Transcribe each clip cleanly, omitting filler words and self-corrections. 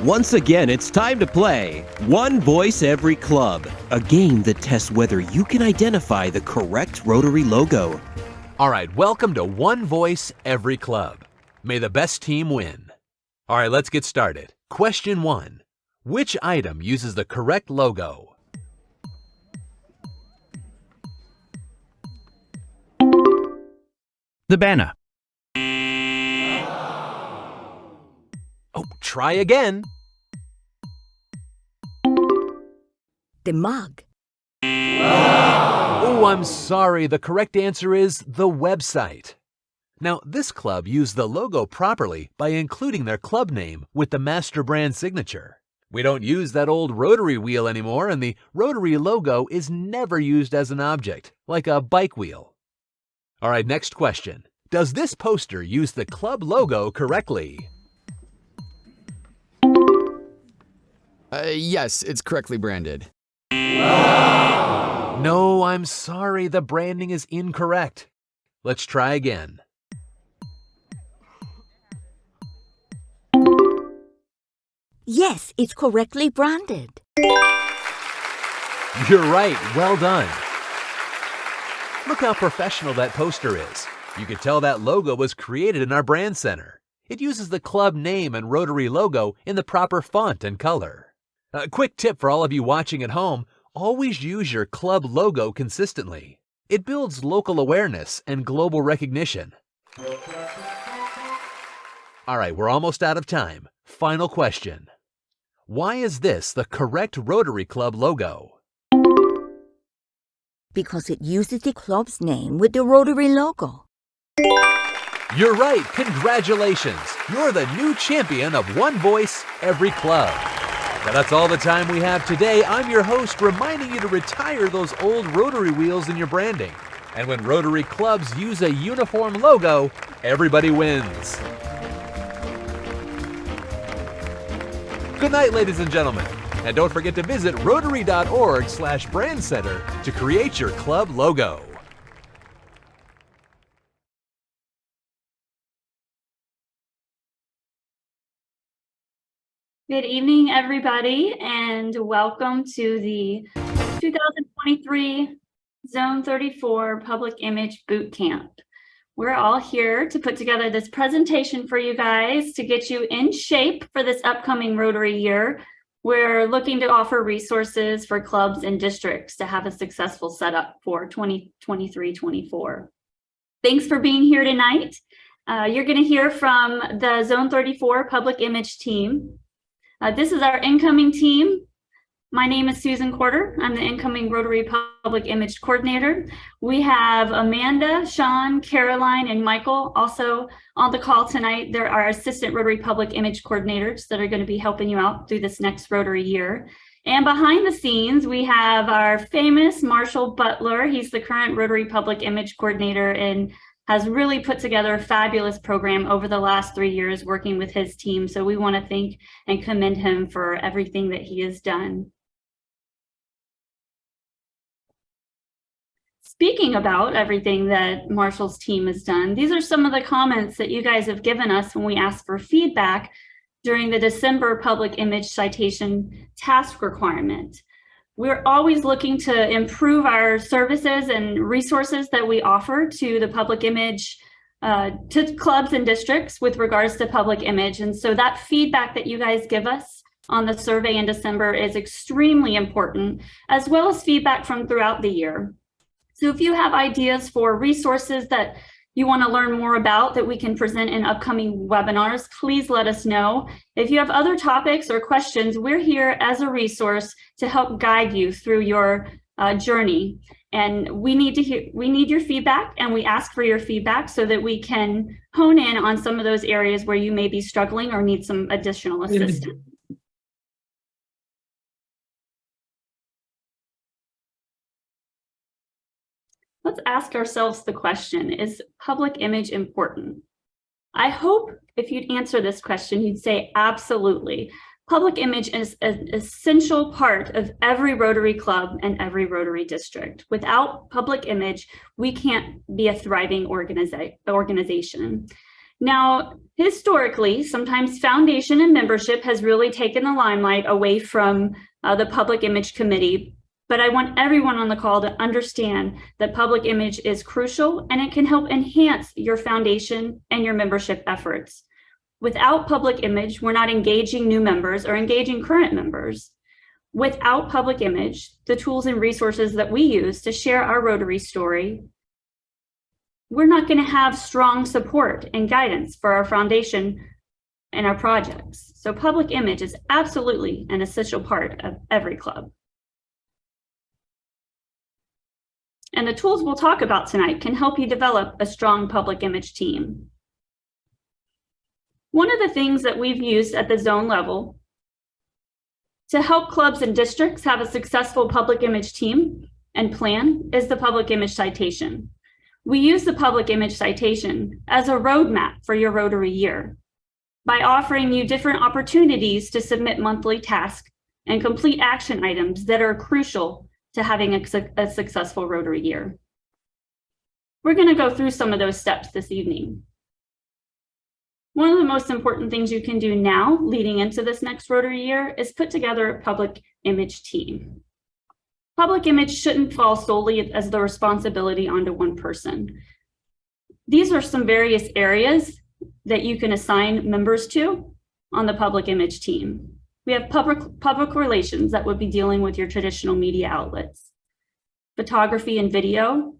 Once again, it's time to play One Voice Every Club, a game that tests whether you can identify the correct Rotary logo. All right, welcome to One Voice Every Club. May the best team win. All right, let's get started. Question 1. Which item uses the correct logo? The banner. Oh, try again. The mug. Oh, I'm sorry. The correct answer is the website. Now, this club used the logo properly by including their club name with the master brand signature. We don't use that old Rotary wheel anymore, and the Rotary logo is never used as an object, like a bike wheel. All right, next question. Does this poster use the club logo correctly? Yes, it's correctly branded. No, I'm sorry. The branding is incorrect. Let's try again. Yes, it's correctly branded. You're right. Well done. Look how professional that poster is. You can tell that logo was created in our brand center. It uses the club name and Rotary logo in the proper font and color. A quick tip for all of you watching at home, always use your club logo consistently. It builds local awareness and global recognition. All right, we're almost out of time. Final question. Why is this the correct Rotary Club logo? Because it uses the club's name with the Rotary logo. You're right. Congratulations. You're the new champion of One Voice Every Club. Now that's all the time we have today. I'm your host, reminding you to retire those old Rotary wheels in your branding. And when Rotary clubs use a uniform logo, everybody wins. Good night, ladies and gentlemen. And don't forget to visit rotary.org/brand center to create your club logo. Good evening, everybody, and welcome to the 2023 Zone 34 Public Image Boot Camp. We're all here to put together this presentation for you guys to get you in shape for this upcoming Rotary year. We're looking to offer resources for clubs and districts to have a successful setup for 2023-24. Thanks for being here tonight. You're going to hear from the Zone 34 Public Image team. This is our incoming team. My name is Susan Corder. I'm the incoming Rotary Public Image Coordinator. We have Amanda, Sean, Caroline, and Michael also on the call tonight. They're our Assistant Rotary Public Image Coordinators that are going to be helping you out through this next Rotary year. And behind the scenes, we have our famous Marshall Butler. He's the current Rotary Public Image Coordinator and has really put together a fabulous program over the last 3 years working with his team. So we want to thank and commend him for everything that he has done. Speaking about everything that Marshall's team has done, these are some of the comments that you guys have given us when we asked for feedback during the December Public Image Citation Task Requirement. We're always looking to improve our services and resources that we offer to the public image, to clubs and districts with regards to public image. And so that feedback that you guys give us on the survey in December is extremely important, as well as feedback from throughout the year. So if you have ideas for resources that you want to learn more about that we can present in upcoming webinars, please let us know. If you have other topics or questions, we're here as a resource to help guide you through your journey. And we need your feedback, and we ask for your feedback so that we can hone in on some of those areas where you may be struggling or need some additional assistance. Let's ask ourselves the question, is public image important? I hope if you'd answer this question, you'd say absolutely. Public image is an essential part of every Rotary Club and every Rotary District. Without public image, we can't be a thriving organization. Now, historically, sometimes foundation and membership has really taken the limelight away from the Public Image Committee, but I want everyone on the call to understand that public image is crucial and it can help enhance your foundation and your membership efforts. Without public image, we're not engaging new members or engaging current members. Without public image, the tools and resources that we use to share our Rotary story, we're not going to have strong support and guidance for our foundation and our projects. So public image is absolutely an essential part of every club. And the tools we'll talk about tonight can help you develop a strong public image team. One of the things that we've used at the zone level to help clubs and districts have a successful public image team and plan is the public image citation. We use the public image citation as a roadmap for your Rotary year by offering you different opportunities to submit monthly tasks and complete action items that are crucial to having a successful Rotary year. We're going to go through some of those steps this evening. One of the most important things you can do now leading into this next Rotary year is put together a public image team. Public image shouldn't fall solely as the responsibility onto one person. These are some various areas that you can assign members to on the public image team. We have public relations that would be dealing with your traditional media outlets. Photography and video.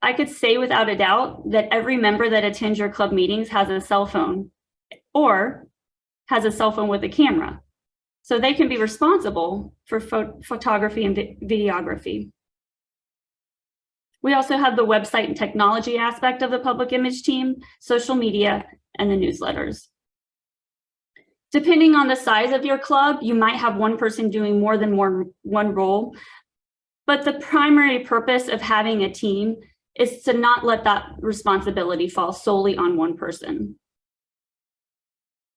I could say without a doubt that every member that attends your club meetings has a cell phone or has a cell phone with a camera. So they can be responsible for photography and videography. We also have the website and technology aspect of the public image team, social media, and the newsletters. Depending on the size of your club, you might have one person doing more than one role, but the primary purpose of having a team is to not let that responsibility fall solely on one person.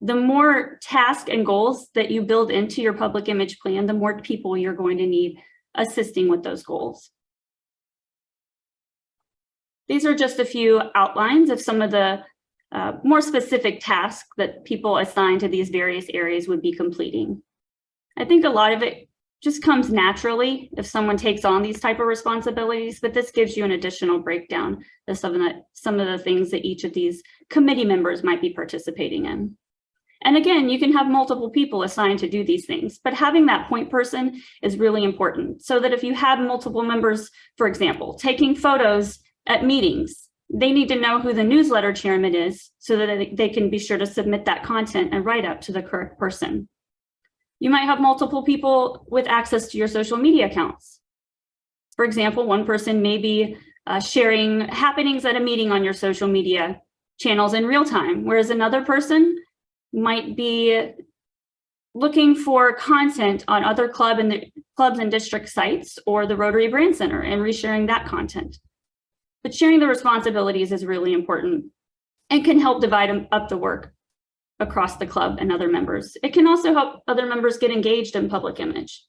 The more tasks and goals that you build into your public image plan, the more people you're going to need assisting with those goals. These are just a few outlines of some of the more specific tasks that people assigned to these various areas would be completing. I think a lot of it just comes naturally if someone takes on these type of responsibilities, but this gives you an additional breakdown of some of the things that each of these committee members might be participating in. And again, you can have multiple people assigned to do these things, but having that point person is really important so that if you have multiple members, for example, taking photos at meetings, they need to know who the newsletter chairman is so that they can be sure to submit that content and write up to the correct person. You might have multiple people with access to your social media accounts. For example, one person may be sharing happenings at a meeting on your social media channels in real time, whereas another person might be looking for content on other clubs and district sites or the Rotary Brand Center and resharing that content. But sharing the responsibilities is really important and can help divide up the work across the club and other members. It can also help other members get engaged in public image.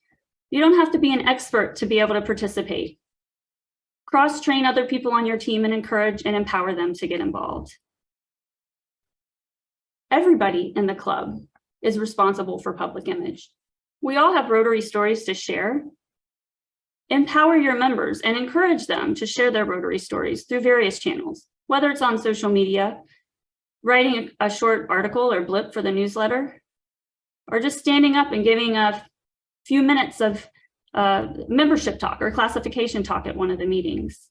You don't have to be an expert to be able to participate. Cross-train other people on your team and encourage and empower them to get involved. Everybody in the club is responsible for public image. We all have Rotary stories to share. Empower your members and encourage them to share their Rotary stories through various channels, whether it's on social media, writing a short article or blip for the newsletter, or just standing up and giving a few minutes of membership talk or classification talk at one of the meetings.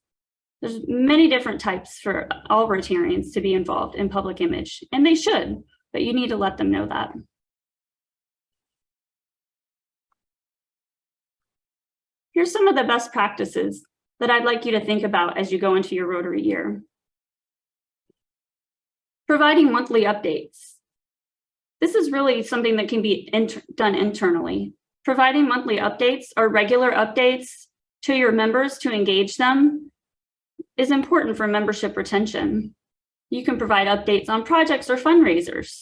There's many different types for all Rotarians to be involved in public image, and they should, but you need to let them know that. Here's some of the best practices that I'd like you to think about as you go into your Rotary year. Providing monthly updates. This is really something that can be done internally. Providing monthly updates or regular updates to your members to engage them is important for membership retention. You can provide updates on projects or fundraisers,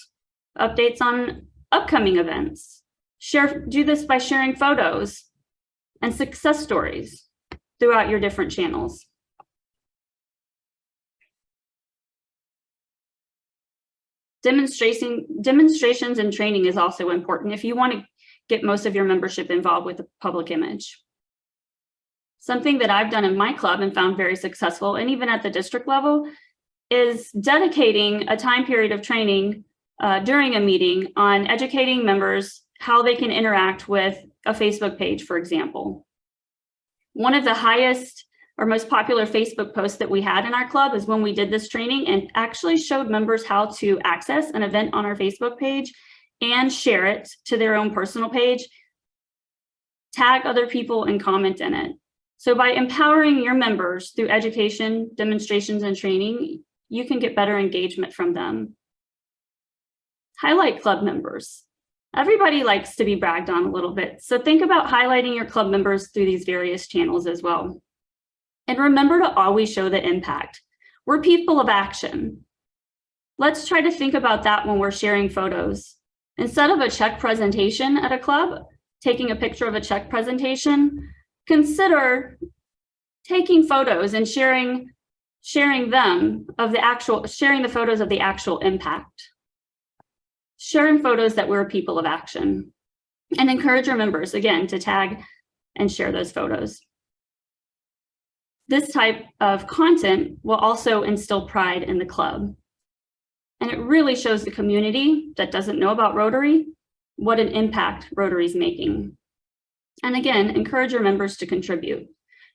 updates on upcoming events. Do this by sharing photos and success stories throughout your different channels. Demonstrations and training is also important if you want to get most of your membership involved with the public image. Something that I've done in my club and found very successful, and even at the district level, is dedicating a time period of training during a meeting on educating members how they can interact with a Facebook page, for example. One of the highest or most popular Facebook posts that we had in our club is when we did this training and actually showed members how to access an event on our Facebook page and share it to their own personal page, tag other people and comment in it. So by empowering your members through education, demonstrations, and training, you can get better engagement from them. Highlight club members. Everybody likes to be bragged on a little bit. So think about highlighting your club members through these various channels as well. And remember to always show the impact. We're people of action. Let's try to think about that when we're sharing photos. Instead of a check presentation at a club, taking a picture of a check presentation, consider taking photos and sharing the photos of the actual impact. Sharing photos that we're people of action, and encourage your members again to tag and share those photos. This type of content will also instill pride in the club. And it really shows the community that doesn't know about Rotary what an impact Rotary is making. And again, encourage your members to contribute.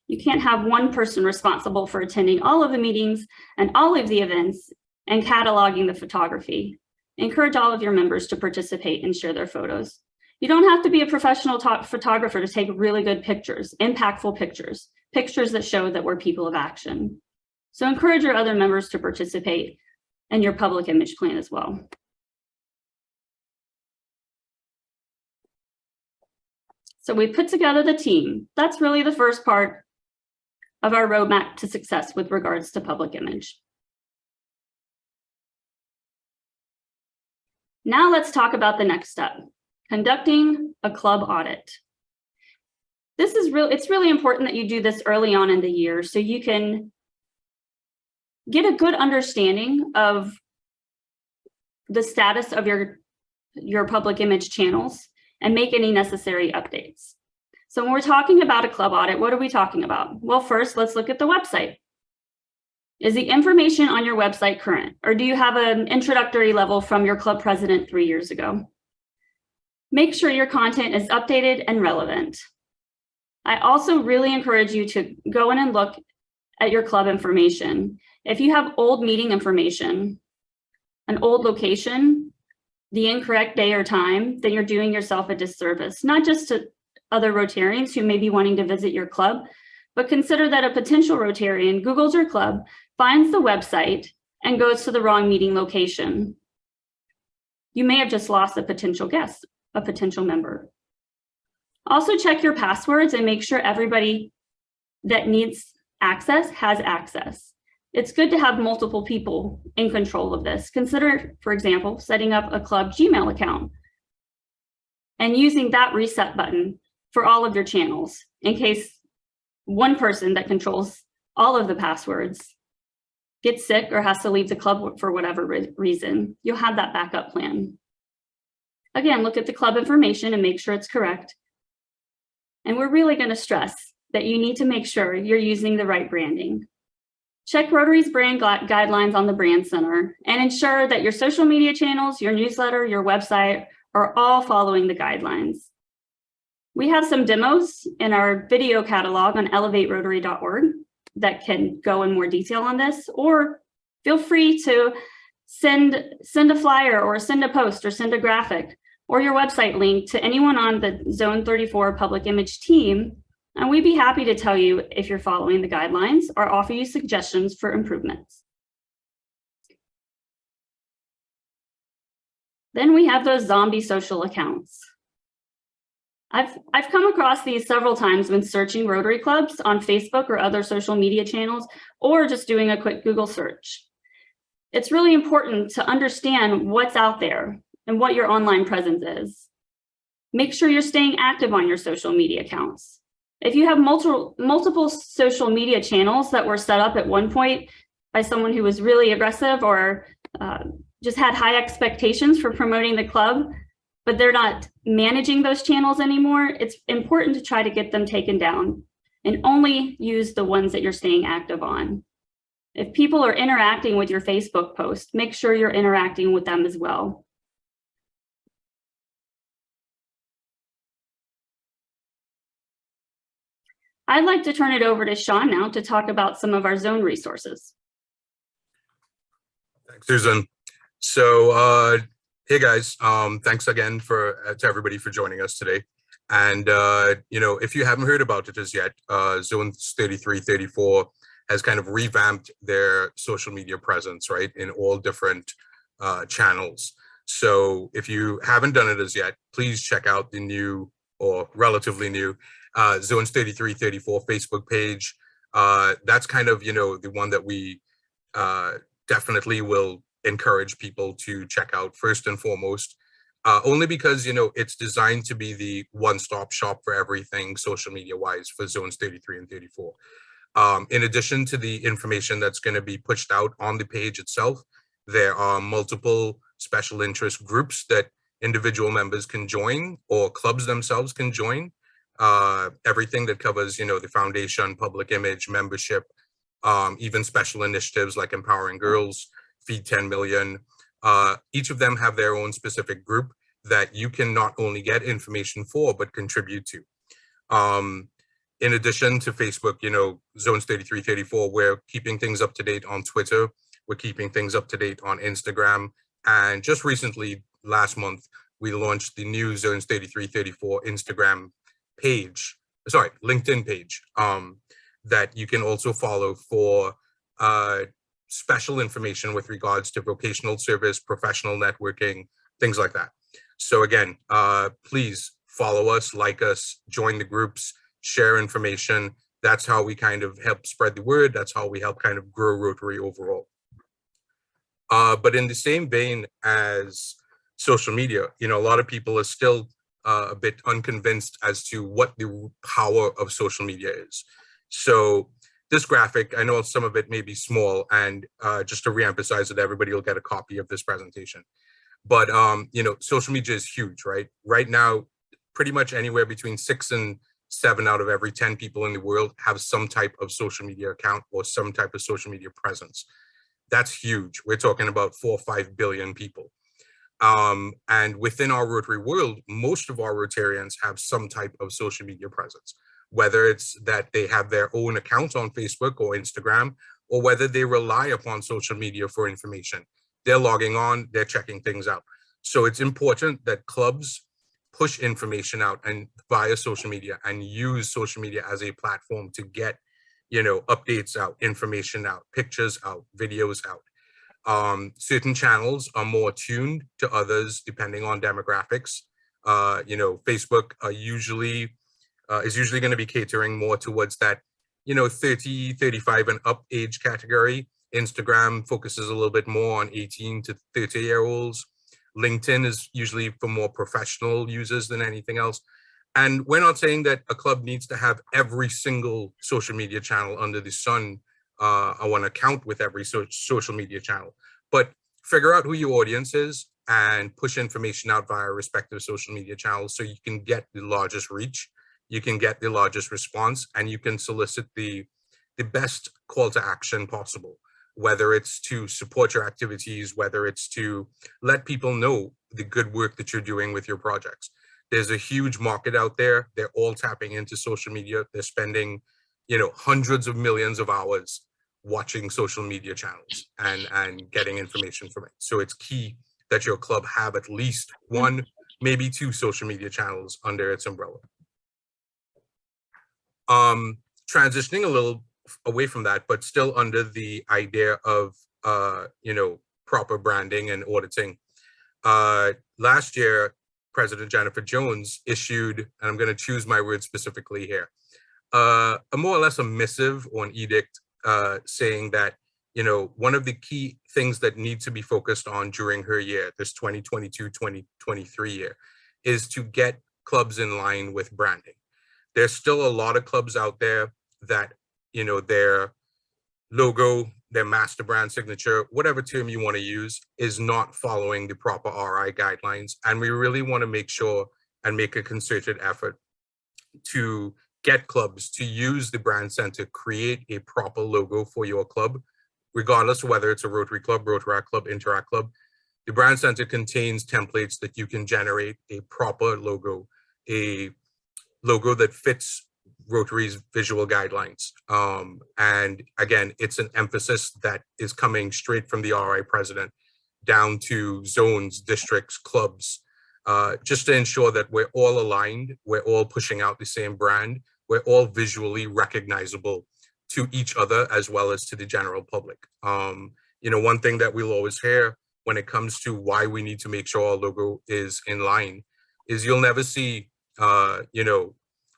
You can't have one person responsible for attending all of the meetings and all of the events and cataloging the photography. Encourage all of your members to participate and share their photos. You don't have to be a professional photographer to take really good pictures, impactful pictures, pictures that show that we're people of action. So encourage your other members to participate in your public image plan as well. So we put together the team. That's really the first part of our roadmap to success with regards to public image. Now let's talk about the next step, conducting a club audit. It's really important that you do this early on in the year so you can get a good understanding of the status of your public image channels and make any necessary updates. So when we're talking about a club audit, what are we talking about? Well, first, let's look at the website. Is the information on your website current, or do you have an introductory level from your club president 3 years ago? Make sure your content is updated and relevant. I also really encourage you to go in and look at your club information. If you have old meeting information, an old location, the incorrect day or time, then you're doing yourself a disservice, not just to other Rotarians who may be wanting to visit your club, but consider that a potential Rotarian Googles your club, finds the website, and goes to the wrong meeting location. You may have just lost a potential guest, a potential member. Also check your passwords and make sure everybody that needs access has access. It's good to have multiple people in control of this. Consider, for example, setting up a club Gmail account and using that reset button for all of your channels in case one person that controls all of the passwords gets sick or has to leave the club for whatever reason. You'll have that backup plan. Again, look at the club information and make sure it's correct. And we're really going to stress that you need to make sure you're using the right branding. Check Rotary's brand guidelines on the Brand Center and ensure that your social media channels, your newsletter, your website are all following the guidelines. We have some demos in our video catalog on elevaterotary.org that can go in more detail on this, or feel free to send a flyer or send a post or send a graphic or your website link to anyone on the Zone 34 public image team, and we'd be happy to tell you if you're following the guidelines or offer you suggestions for improvements. Then we have those zombie social accounts. I've come across these several times when searching Rotary clubs on Facebook or other social media channels, or just doing a quick Google search. It's really important to understand what's out there and what your online presence is. Make sure you're staying active on your social media accounts. If you have multiple social media channels that were set up at one point by someone who was really aggressive or just had high expectations for promoting the club, but they're not managing those channels anymore, it's important to try to get them taken down and only use the ones that you're staying active on. If people are interacting with your Facebook post, make sure you're interacting with them as well. I'd like to turn it over to Sean now to talk about some of our zone resources. Thanks, Susan. So, hey guys, thanks again to everybody for joining us today. And if you haven't heard about it as yet, Zones 33, 34 has kind of revamped their social media presence, right, in all different channels. So if you haven't done it as yet, please check out the new or relatively new Zones 33, 34 Facebook page. That's kind of, the one that we definitely will encourage people to check out first and foremost, only because, it's designed to be the one-stop shop for everything social media wise for Zones 33 and 34. In addition to the information that's going to be pushed out on the page itself, there are multiple special interest groups that individual members can join or clubs themselves can join. Everything that covers, the foundation, public image, membership, even special initiatives like Empowering Girls, Feed 10 Million. Each of them have their own specific group that you can not only get information for, but contribute to. In addition to Facebook, Zones 33, 34, we're keeping things up to date on Twitter. We're keeping things up to date on Instagram. And just recently, last month, we launched the new Zones 33, 34 Instagram page, LinkedIn page, that you can also follow for special information with regards to vocational service, professional networking, things like that. So again, please follow us, like us, join the groups, share information. That's how we kind of help spread the word. That's how we help kind of grow Rotary overall. But in the same vein as social media, a lot of people are still a bit unconvinced as to what the power of social media is. So this graphic, I know some of it may be small, and just to reemphasize it, everybody will get a copy of this presentation. But, social media is huge, right? Right now, pretty much anywhere between 6 and 7 out of every 10 people in the world have some type of social media account or some type of social media presence. That's huge. We're talking about 4 or 5 billion people. And within our Rotary world, most of our Rotarians have some type of social media presence, whether it's that they have their own account on Facebook or Instagram, or whether they rely upon social media for information. They're logging on, they're checking things out. So it's important that clubs push information out and via social media and use social media as a platform to get, updates out, information out, pictures out, videos out. Certain channels are more tuned to others depending on demographics. Facebook is usually going to be catering more towards that, 30, 35 and up age category. Instagram focuses a little bit more on 18 to 30-year-olds. LinkedIn is usually for more professional users than anything else. And we're not saying that a club needs to have every single social media channel under the sun. I want to count with every social media channel, but figure out who your audience is and push information out via respective social media channels so you can get the largest reach, you can get the largest response, and you can solicit the best call to action possible, whether it's to support your activities, whether it's to let people know the good work that you're doing with your projects. There's a huge market out there. They're all tapping into social media. They're spending, hundreds of millions of hours watching social media channels and getting information from it. So it's key that your club have at least 1, maybe 2 social media channels under its umbrella. Transitioning a little away from that, but still under the idea of, proper branding and auditing. Last year, President Jennifer Jones issued, and I'm going to choose my words specifically here, a more or less a missive or an edict saying that, one of the key things that need to be focused on during her year, this 2022-2023 year, is to get clubs in line with branding. There's still a lot of clubs out there that, their logo their master brand signature, whatever term you want to use, is not following the proper RI guidelines. And we really want to make sure and make a concerted effort to get clubs to use the brand center, create a proper logo for your club, regardless of whether it's a Rotary Club, Rotaract Club, Interact Club. The brand center contains templates that you can generate a proper logo, a logo that fits Rotary's visual guidelines. And again, it's an emphasis that is coming straight from the RI president down to zones, districts, clubs, just to ensure that we're all aligned, we're all pushing out the same brand, we're all visually recognizable to each other as well as to the general public. You know, one thing that we'll always hear when it comes to why we need to make sure our logo is in line is you'll never see, you know,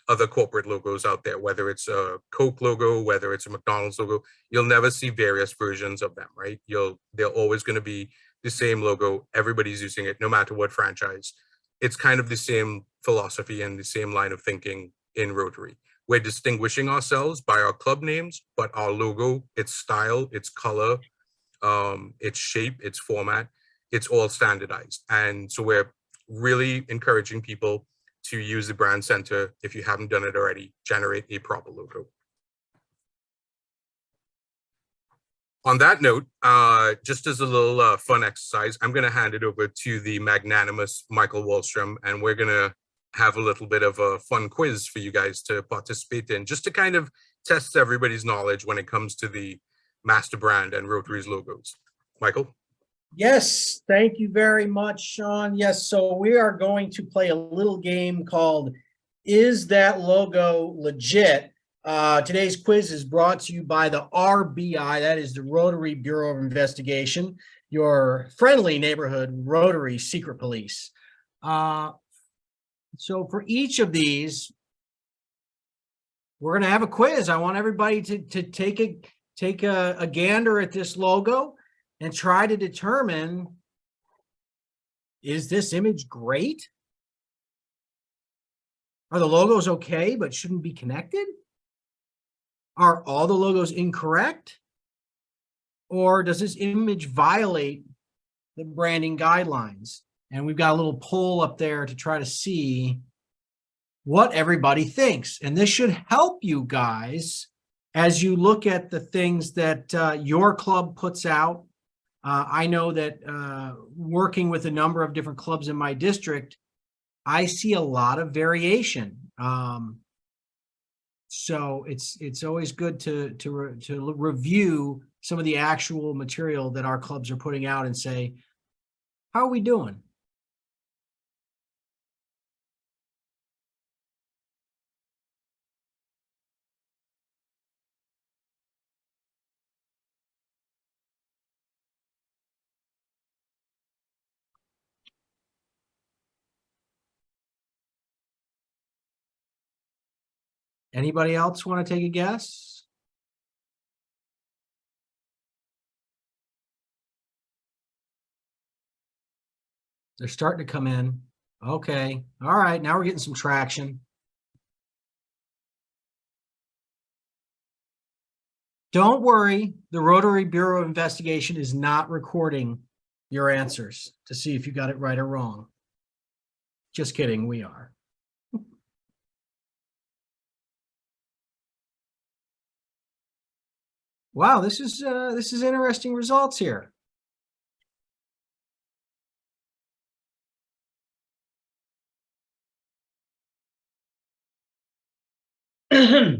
other corporate logos out there, whether it's a Coke logo, whether it's a McDonald's logo, you'll never see various versions of them, right? They're always going to be the same logo. Everybody's using it, no matter what franchise. It's kind of the same philosophy and the same line of thinking in Rotary. We're distinguishing ourselves by our club names, but our logo, its style, its color, its shape, its format, it's all standardized. And so we're really encouraging people to use the brand center. If you haven't done it already, generate a proper logo. On that note, just as a little fun exercise, I'm going to hand it over to the magnanimous Michael Wallstrom, and we're going to have a little bit of a fun quiz for you guys to participate in, just to kind of test everybody's knowledge when it comes to the master brand and Rotary's logos. Michael? Yes, thank you very much, Sean. Yes, so we are going to play a little game called Is That Logo Legit? Today's quiz is brought to you by the RBI, that is the Rotary Bureau of Investigation, your friendly neighborhood Rotary secret police. So for each of these, we're going to have a quiz. I want everybody to take a gander at this logo and try to determine, is this image great? Are the logos okay, but shouldn't be connected? Are all the logos incorrect? Or does this image violate the branding guidelines? And we've got a little poll up there to try to see what everybody thinks. And this should help you guys as you look at the things that your club puts out. I know that working with a number of different clubs in my district, I see a lot of variation. So it's always good to review some of the actual material that our clubs are putting out and say, how are we doing? Anybody else want to take a guess? They're starting to come in. Okay. All right. Now we're getting some traction. Don't worry. The Rotary Bureau of Investigation is not recording your answers to see if you got it right or wrong. Just kidding. We are. Wow, this is interesting results here. All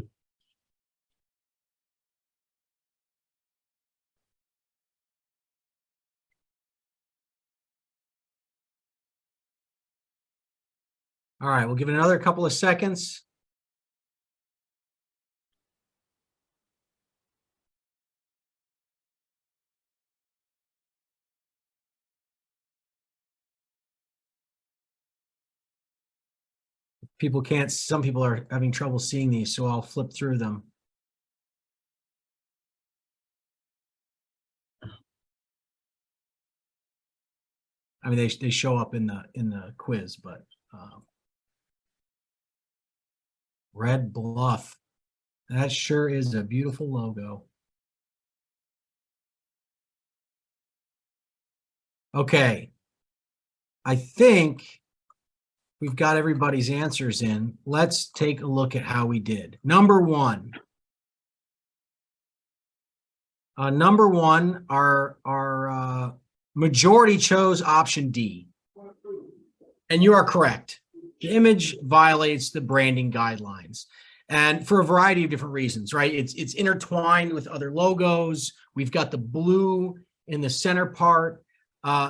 right, we'll give it another couple of seconds. People can't, some people are having trouble seeing these, so I'll flip through them. I mean, they show up in the quiz, but Red Bluff, that sure is a beautiful logo. Okay. I think we've got everybody's answers in. Let's take a look at how we did. Number one, our majority chose option D. And you are correct. The image violates the branding guidelines, and for a variety of different reasons, right? It's intertwined with other logos. We've got the blue in the center part.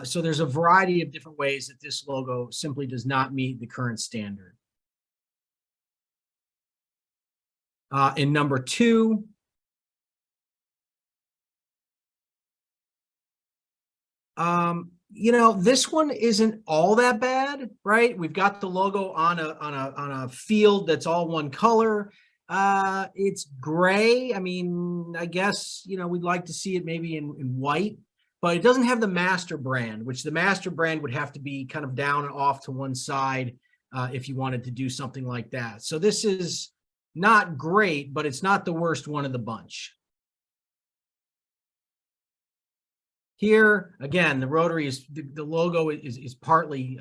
So there's a variety of different ways that this logo simply does not meet the current standard. In number two, you know, this one isn't all that bad, right? We've got the logo on a field that's all one color. It's gray. I mean, I guess, you know, we'd like to see it maybe in white, but it doesn't have the master brand, which the master brand would have to be kind of down and off to one side if you wanted to do something like that. So this is not great, but it's not the worst one of the bunch. Here, again, the Rotary is, the logo is partly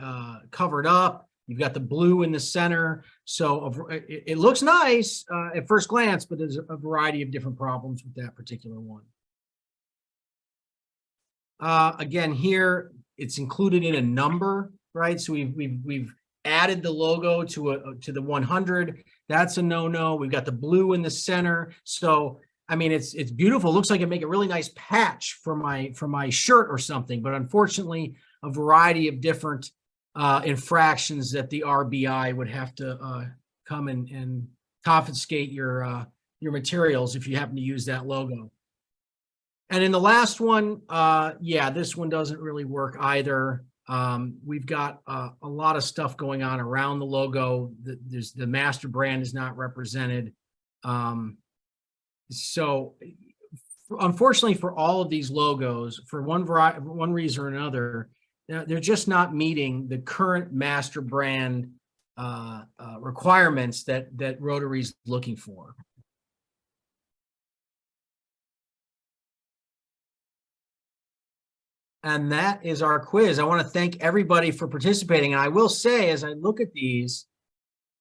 covered up. You've got the blue in the center. So it looks nice at first glance, but there's a variety of different problems with that particular one. Again, here, it's included in a number, right? So we've added the logo to the 100. That's a no-no. We've got the blue in the center. So I mean, it's beautiful. It looks like it'd make a really nice patch for my shirt or something, but unfortunately, a variety of different infractions that the RBI would have to come and confiscate your materials if you happen to use that logo. And in the last one, yeah, this one doesn't really work either. We've got a lot of stuff going on around the logo. The master brand is not represented. So unfortunately for all of these logos, for one reason or another, they're just not meeting the current master brand requirements that Rotary's looking for. And that is our quiz. I want to thank everybody for participating. And I will say, as I look at these,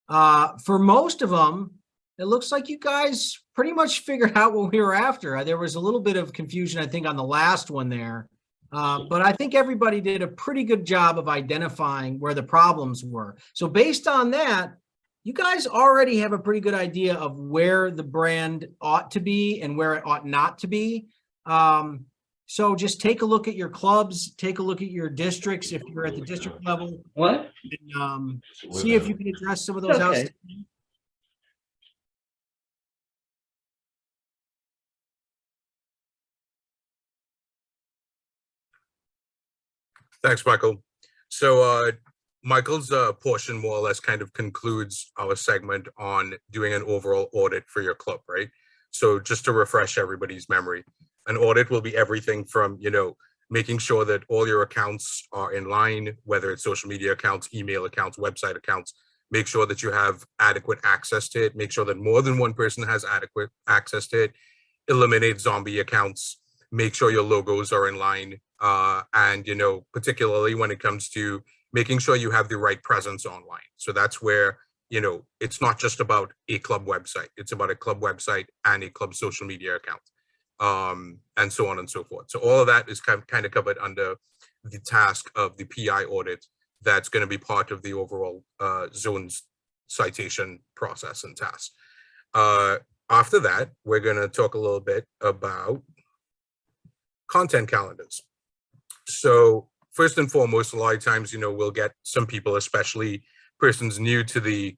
for most of them, it looks like you guys pretty much figured out what we were after. There was a little bit of confusion, I think, on the last one there. But I think everybody did a pretty good job of identifying where the problems were. So based on that, you guys already have a pretty good idea of where the brand ought to be and where it ought not to be. So just take a look at your clubs, take a look at your districts if you're at the district level. What? And, see if you can address some of those Okay. outstanding. Thanks, Michael. So Michael's portion more or less kind of concludes our segment on doing an overall audit for your club, right? So just to refresh everybody's memory, an audit will be everything from, you know, making sure that all your accounts are in line, whether it's social media accounts, email accounts, website accounts, make sure that you have adequate access to it, make sure that more than one person has adequate access to it, eliminate zombie accounts, make sure your logos are in line, and, you know, particularly when it comes to making sure you have the right presence online. So that's where, you know, it's not just about a club website, it's about a club website and a club social media account, and so on and so forth. So all of that is kind of covered under the task of the PI audit that's going to be part of the overall zones citation process and task. After that, we're going to talk a little bit about content calendars. So first and foremost, a lot of times, you know, we'll get some people, especially persons new to the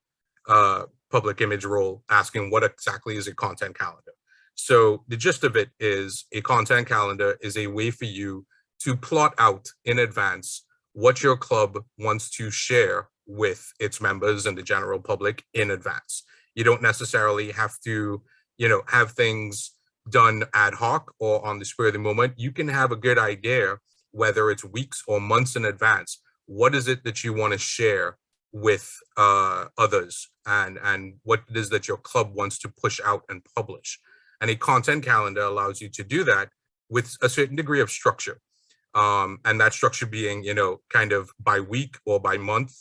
public image role, asking what exactly is a content calendar. So the gist of it is a content calendar is a way for you to plot out in advance what your club wants to share with its members and the general public in advance. You don't necessarily have to, you know, have things done ad hoc or on the spur of the moment. You can have a good idea, whether it's weeks or months in advance. What is it that you want to share with others, and what it is that your club wants to push out and publish? And a content calendar allows you to do that with a certain degree of structure. And that structure being, kind of by week or by month.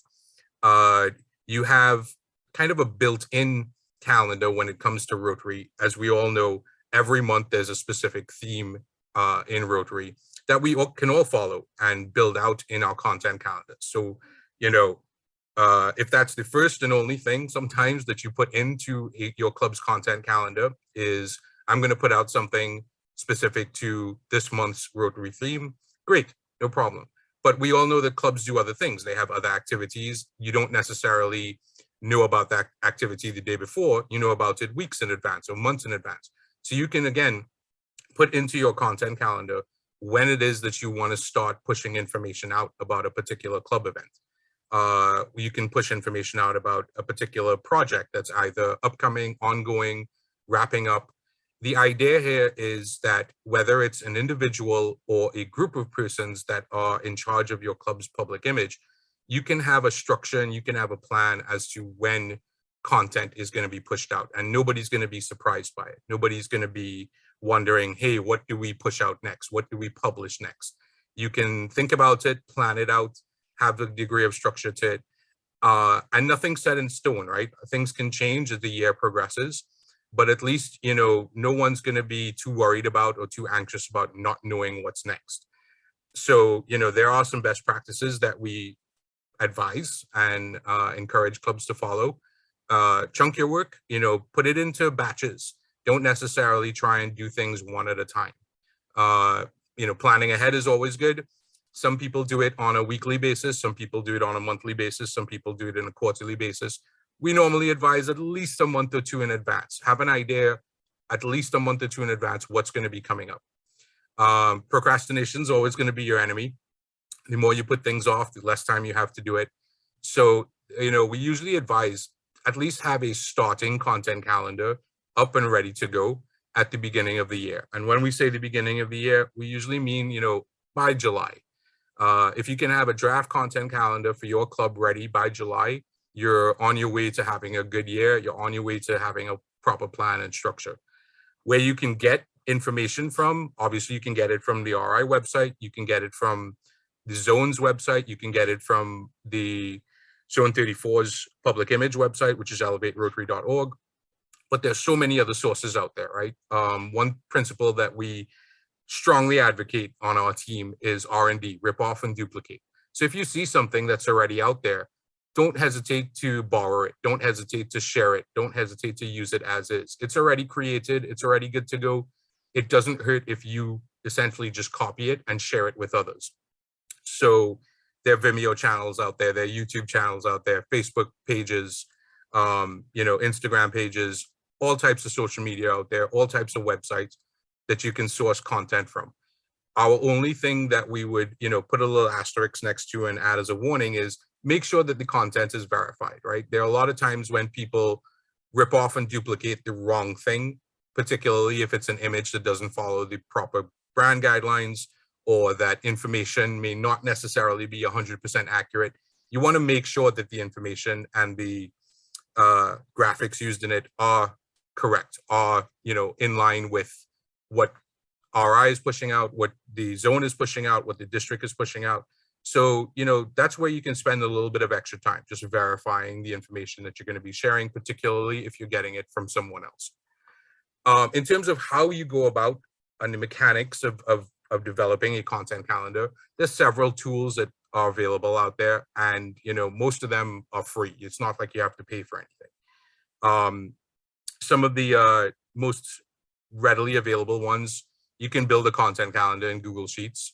You have kind of a built-in calendar when it comes to Rotary. As we all know, every month there's a specific theme in Rotary that we can all follow and build out in our content calendar. So, if that's the first and only thing sometimes that you put into your club's content calendar is, I'm going to put out something specific to this month's Rotary theme, great, no problem. But we all know that clubs do other things. They have other activities. You don't necessarily know about that activity the day before. You know about it weeks in advance or months in advance. So you can, again, put into your content calendar when it is that you want to start pushing information out about a particular club event. You can push information out about a particular project that's either upcoming, ongoing, wrapping up. The idea here is that whether it's an individual or a group of persons that are in charge of your club's public image, you can have a structure and you can have a plan as to when content is going to be pushed out, and nobody's going to be surprised by it. Nobody's going to be wondering, hey, what do we push out next? What do we publish next? You can think about it, plan it out, have a degree of structure to it, and nothing's set in stone, right? Things can change as the year progresses, but at least, no one's going to be too worried about or too anxious about not knowing what's next. So, there are some best practices that we advise and encourage clubs to follow. Chunk your work, put it into batches. Don't necessarily try and do things one at a time. Planning ahead is always good. Some people do it on a weekly basis. Some people do it on a monthly basis. Some people do it on a quarterly basis. We normally advise at least a month or two in advance. Have an idea at least a month or two in advance what's going to be coming up. Procrastination is always going to be your enemy. The more you put things off, the less time you have to do it. So, we usually advise at least have a starting content calendar up and ready to go at the beginning of the year. And when we say the beginning of the year, we usually mean, by July. If you can have a draft content calendar for your club ready by July, you're on your way to having a good year. You're on your way to having a proper plan and structure. Where you can get information from, obviously you can get it from the RI website. You can get it from the zone's website. You can get it from the Zone 34's public image website, which is elevaterotary.org. But there's so many other sources out there, right? One principle that we strongly advocate on our team is R&D, rip off and duplicate. So if you see something that's already out there, don't hesitate to borrow it. Don't hesitate to share it. Don't hesitate to use it as is. It's already created. It's already good to go. It doesn't hurt if you essentially just copy it and share it with others. So there are Vimeo channels out there, there are YouTube channels out there, Facebook pages, Instagram pages, all types of social media out there, all types of websites that you can source content from. Our only thing that we would, put a little asterisk next to and add as a warning is make sure that the content is verified, right? There are a lot of times when people rip off and duplicate the wrong thing, particularly if it's an image that doesn't follow the proper brand guidelines, or that information may not necessarily be 100% accurate. You want to make sure that the information and the graphics used in it are correct, are, in line with what RI is pushing out, what the zone is pushing out, what the district is pushing out. So, that's where you can spend a little bit of extra time, just verifying the information that you're going to be sharing, particularly if you're getting it from someone else. In terms of how you go about and the mechanics of developing a content calendar, there's several tools that are available out there, and most of them are free. It's not like you have to pay for anything. Some of the most readily available ones, you can build a content calendar in Google Sheets,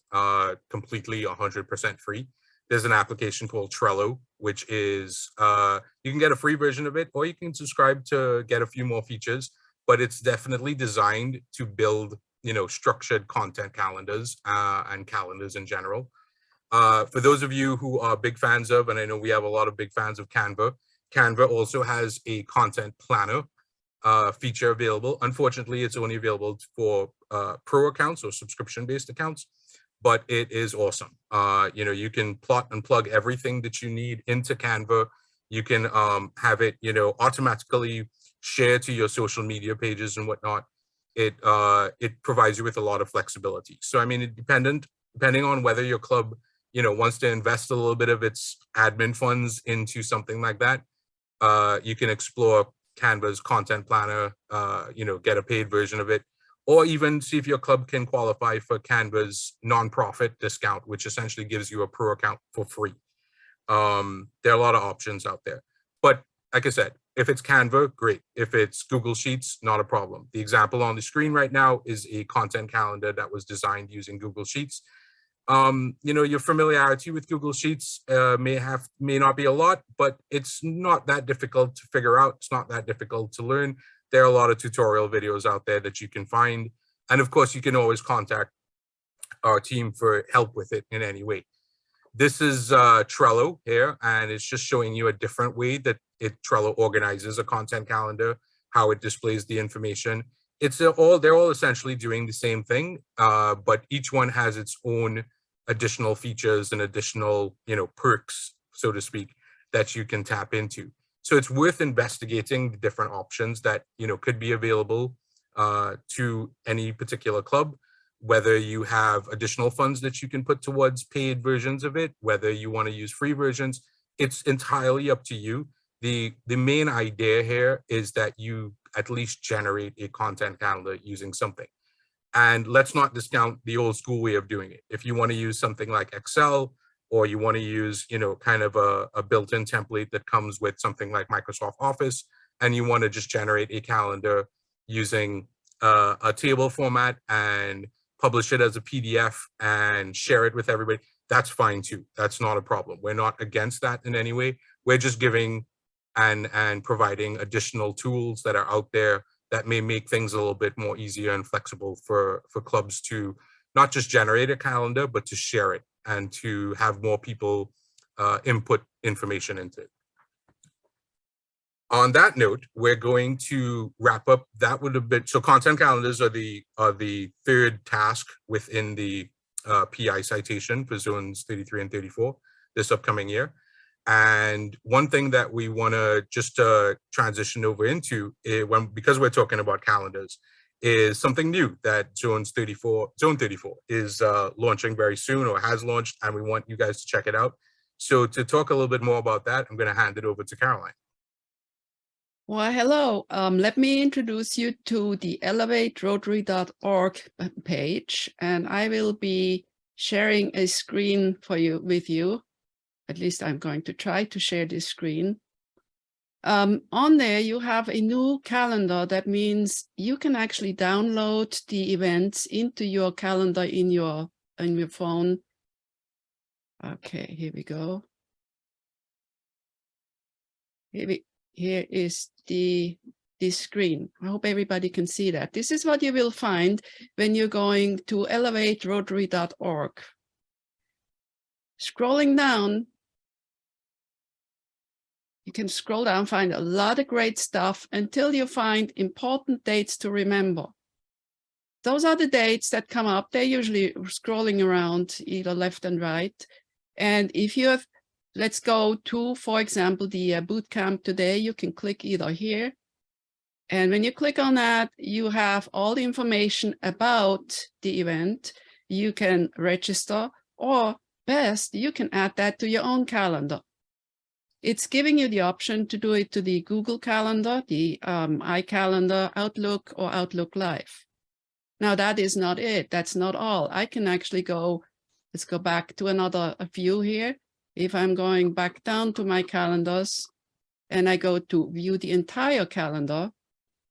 completely 100% free. There's an application called Trello, which is you can get a free version of it, or you can subscribe to get a few more features, but it's definitely designed to build structured content calendars and calendars in general. For those of you who are big fans of, and I know we have a lot of big fans of Canva, Canva also has a content planner feature available. Unfortunately, it's only available for pro accounts or subscription-based accounts, but it is awesome. You can plot and plug everything that you need into Canva. You can have it, automatically share to your social media pages and whatnot. It provides you with a lot of flexibility. So, independent depending on whether your club, wants to invest a little bit of its admin funds into something like that, you can explore Canva's content planner, get a paid version of it, or even see if your club can qualify for Canva's nonprofit discount, which essentially gives you a pro account for free. There are a lot of options out there, but like I said, if it's Canva, great. If it's Google Sheets, not a problem. The example on the screen right now is a content calendar that was designed using Google Sheets. Your familiarity with Google Sheets may not be a lot, but it's not that difficult to figure out. It's not that difficult to learn. There are a lot of tutorial videos out there that you can find. And of course, you can always contact our team for help with it in any way. This is Trello here, and it's just showing you a different way that Trello organizes a content calendar, how it displays the information. They're all essentially doing the same thing, but each one has its own additional features and additional, perks, so to speak, that you can tap into. So it's worth investigating the different options that, could be available to any particular club, whether you have additional funds that you can put towards paid versions of it, whether you want to use free versions. It's entirely up to you. The main idea here is that you at least generate a content calendar using something. And let's not discount the old school way of doing it. If you want to use something like Excel, or you want to use, kind of a built-in template that comes with something like Microsoft Office, and you want to just generate a calendar using a table format and publish it as a PDF and share it with everybody, that's fine too. That's not a problem. We're not against that in any way. We're just giving and providing additional tools that are out there that may make things a little bit more easier and flexible for clubs to not just generate a calendar, but to share it and to have more people input information into it. On that note, we're going to wrap up. That would have been, so content calendars are the third task within the PI citation for zones 33 and 34 this upcoming year. And one thing that we want to just transition over into because we're talking about calendars, is something new that zone 34 is launching very soon, or has launched, and we want you guys to check it out. So to talk a little bit more about that, I'm going to hand it over to Caroline. Well, hello. Let me introduce you to the elevaterotary.org page, and I will be sharing a screen with you. At least I'm going to try to share this screen. On there, you have a new calendar. That means you can actually download the events into your calendar in your phone. Okay, here we go. Here is the screen. I hope everybody can see that. This is what you will find when you're going to elevaterotary.org. Scrolling down, you can scroll down, find a lot of great stuff until you find important dates to remember. Those are the dates that come up. They're usually scrolling around either left and right. And if you have, let's go to, for example, the boot camp today, you can click either here. And when you click on that, you have all the information about the event. You can register, or best, you can add that to your own calendar. It's giving you the option to do it to the Google Calendar, the iCalendar, Outlook, or Outlook Live. Now, that is not it. That's not all. I can actually go, let's go back to another view here. If I'm going back down to my calendars and I go to view the entire calendar,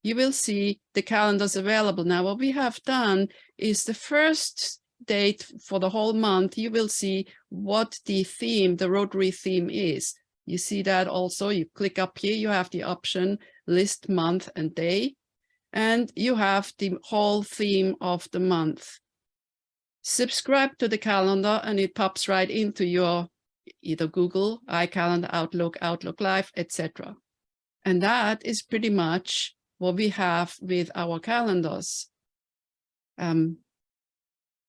you will see the calendars available. Now, what we have done is the first date for the whole month, you will see what the theme, the Rotary theme is. You see that also, you click up here, you have the option list month and day, and you have the whole theme of the month. Subscribe to the calendar and it pops right into your either Google, iCalendar, Outlook, Outlook Live, etc. And that is pretty much what we have with our calendars.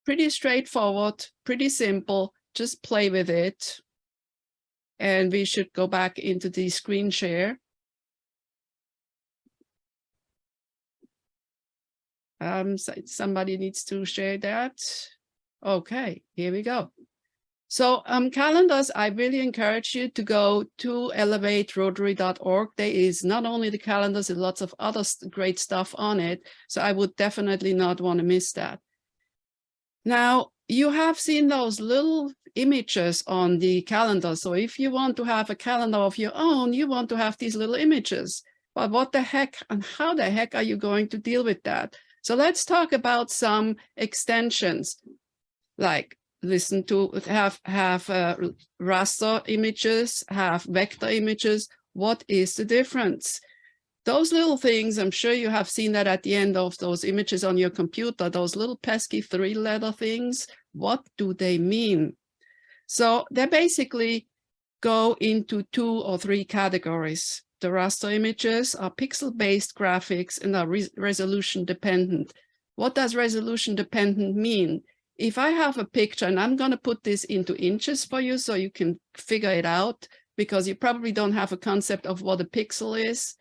Pretty straightforward, pretty simple, just play with it. And we should go back into the screen share. Somebody needs to share that. Okay, here we go. So calendars, I really encourage you to go to elevaterotary.org. There is not only the calendars, there's lots of other great stuff on it. So I would definitely not want to miss that. Now, you have seen those little images on the calendar. So if you want to have a calendar of your own, you want to have these little images. But what the heck and how the heck are you going to deal with that? So let's talk about some extensions, like have raster images, have vector images. What is the difference? Those little things, I'm sure you have seen that at the end of those images on your computer, those little pesky 3-letter things, what do they mean? So they basically go into 2 or 3 categories. The raster images are pixel-based graphics and are resolution dependent. What does resolution dependent mean? If I have a picture, and I'm going to put this into inches for you so you can figure it out, because you probably don't have a concept of what a pixel is.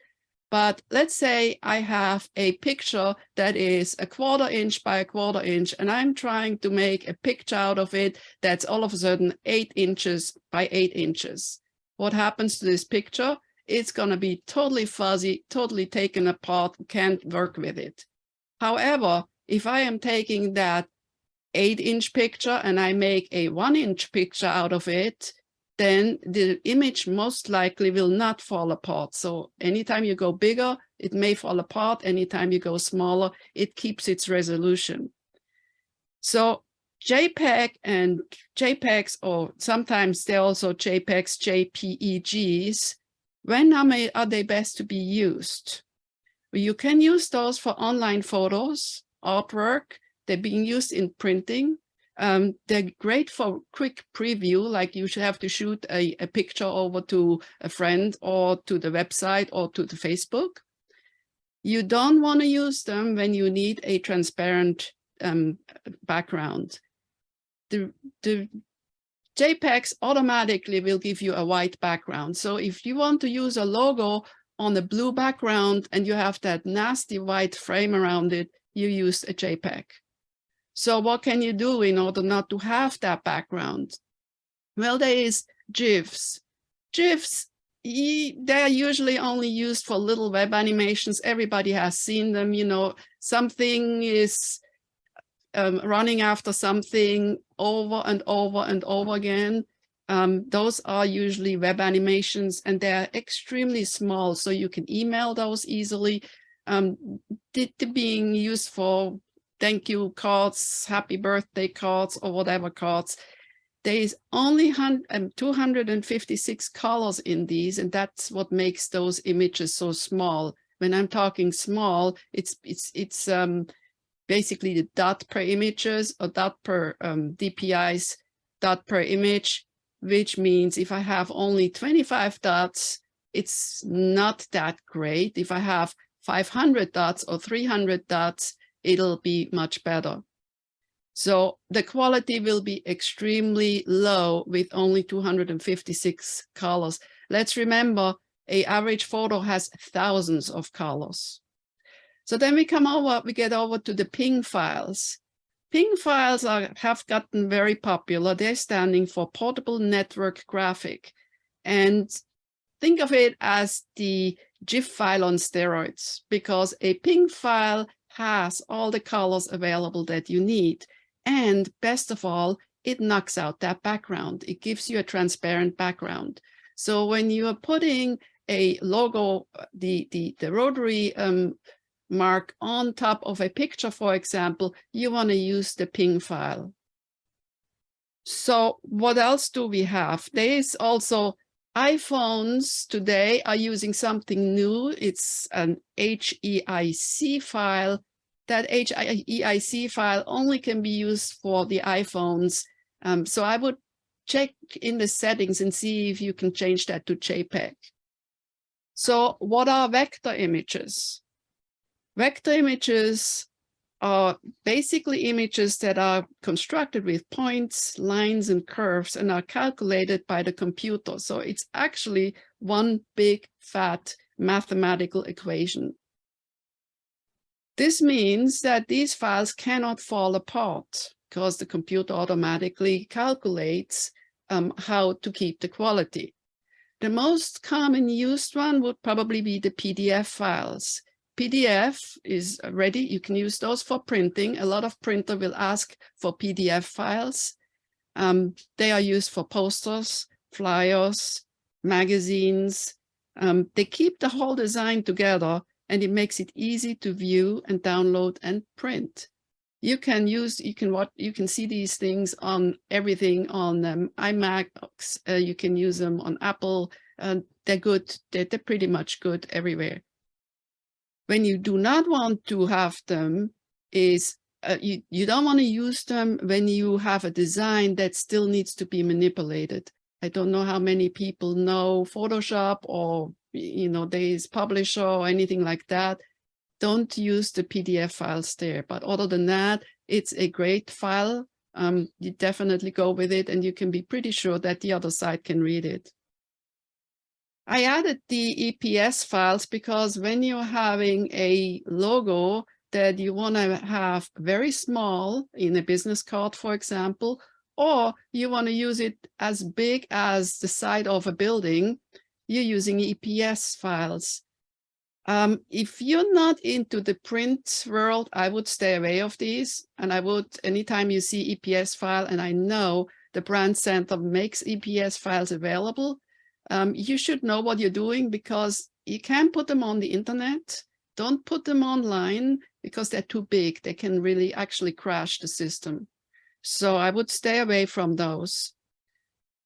But let's say I have a picture that is 1/4 inch by 1/4 inch, and I'm trying to make a picture out of it that's all of a sudden 8 inches by 8 inches. What happens to this picture? It's going to be totally fuzzy, totally taken apart, can't work with it. However, if I am taking that 8-inch picture and I make a 1-inch picture out of it, then the image most likely will not fall apart. So anytime you go bigger, it may fall apart. Anytime you go smaller, it keeps its resolution. So JPEG and JPEGs, or sometimes they're also JPEGs, JPEGs, when are they best to be used? Well, you can use those for online photos, artwork. They're being used in printing. They're great for quick preview, like you should have to shoot a picture over to a friend or to the website or to the Facebook. You don't want to use them when you need a transparent background. The JPEGs automatically will give you a white background. So if you want to use a logo on a blue background and you have that nasty white frame around it, you use a JPEG. So what can you do in order not to have that background? Well, there is GIFs. GIFs, they're usually only used for little web animations. Everybody has seen them, you know, something is running after something over and over and over again. Those are usually web animations, and they're extremely small, so you can email those easily. They're being used for thank you cards, happy birthday cards, or whatever cards. There is only 256 colors in these, and that's what makes those images so small. When I'm talking small, it's basically the dot per images or dot per DPIs, dot per image, which means if I have only 25 dots, it's not that great. If I have 500 dots or 300 dots, it'll be much better. So the quality will be extremely low with only 256 colors. Let's remember, an average photo has thousands of colors. So then we get over to the PNG files. PNG files have gotten very popular. They're standing for Portable Network Graphic. And think of it as the GIF file on steroids, because a PNG file has all the colors available that you need. And best of all, it knocks out that background. It gives you a transparent background. So when you are putting a logo, the Rotary mark on top of a picture, for example, you want to use the PNG file. So what else do we have? There is also iPhones today are using something new. It's an HEIC file. That HEIC file only can be used for the iPhones. So I would check in the settings and see if you can change that to JPEG. So what are vector images? Vector images are basically images that are constructed with points, lines, and curves and are calculated by the computer. So it's actually one big fat mathematical equation. This means that these files cannot fall apart. because the computer automatically calculates how to keep the quality. The most common used one would probably be the PDF files. PDF is ready. You can use those for printing. A lot of printer will ask for PDF files. They are used for posters, flyers, magazines. They keep the whole design together, and it makes it easy to view and download and print. You can see these things on everything on iMacs. You can use them on Apple. They're good. They're pretty much good everywhere. When you do not want to have them is you don't want to use them when you have a design that still needs to be manipulated. I don't know how many people know Photoshop or there's Publisher or anything like that. Don't use the PDF files there. But other than that, it's a great file. You definitely go with it, and you can be pretty sure that the other side can read it. I added the EPS files because when you're having a logo that you want to have very small in a business card, for example, or you want to use it as big as the side of a building, you're using EPS files. If you're not into the print world, I would stay away of these. And I would, anytime you see EPS file, and I know the Brand Center makes EPS files available, you should know what you're doing, because you can't put them on the internet. Don't put them online because they're too big. They can really actually crash the system. So I would stay away from those.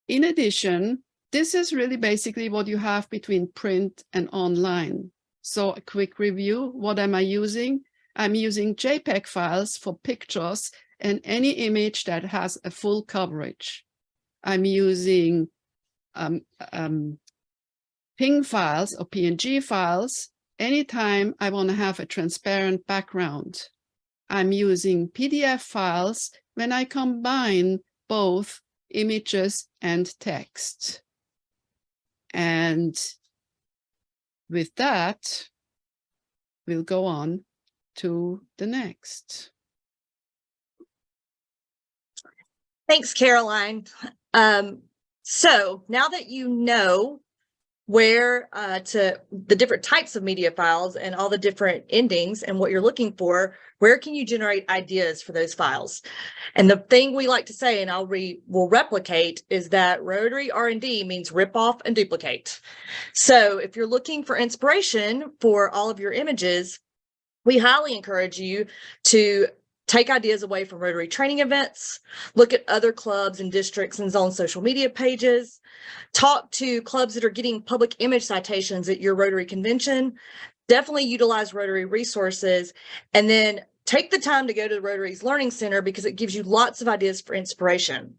In addition, this is really basically what you have between print and online. So a quick review, what am I using? I'm using JPEG files for pictures and any image that has a full coverage. I'm using PNG files or PNG files anytime I want to have a transparent background. I'm using PDF files when I combine both images and text. And with that, we'll go on to the next. Thanks, Caroline. So now that you know where to the different types of media files and all the different endings and what you're looking for, where can you generate ideas for those files? And the thing we like to say, and will replicate, is that Rotary R&D means rip off and duplicate. So if you're looking for inspiration for all of your images, we highly encourage you to take ideas away from Rotary training events, look at other clubs and districts and zone social media pages, talk to clubs that are getting public image citations at your Rotary convention, definitely utilize Rotary resources, and then take the time to go to the Rotary's Learning Center because it gives you lots of ideas for inspiration.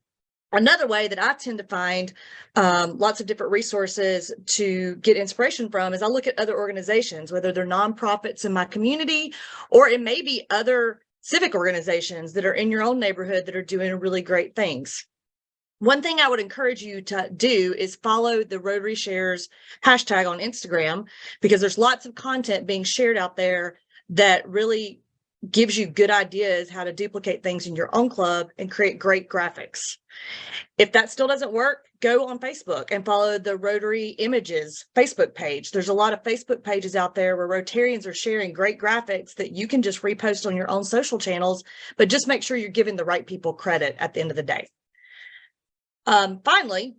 Another way that I tend to find lots of different resources to get inspiration from is I look at other organizations, whether they're nonprofits in my community, or it may be other civic organizations that are in your own neighborhood that are doing really great things. One thing I would encourage you to do is follow the Rotary Shares hashtag on Instagram, because there's lots of content being shared out there that really gives you good ideas how to duplicate things in your own club and create great graphics. If that still doesn't work, go on Facebook and follow the Rotary Images Facebook page. There's a lot of Facebook pages out there where Rotarians are sharing great graphics that you can just repost on your own social channels, but just make sure you're giving the right people credit at the end of the day. Finally,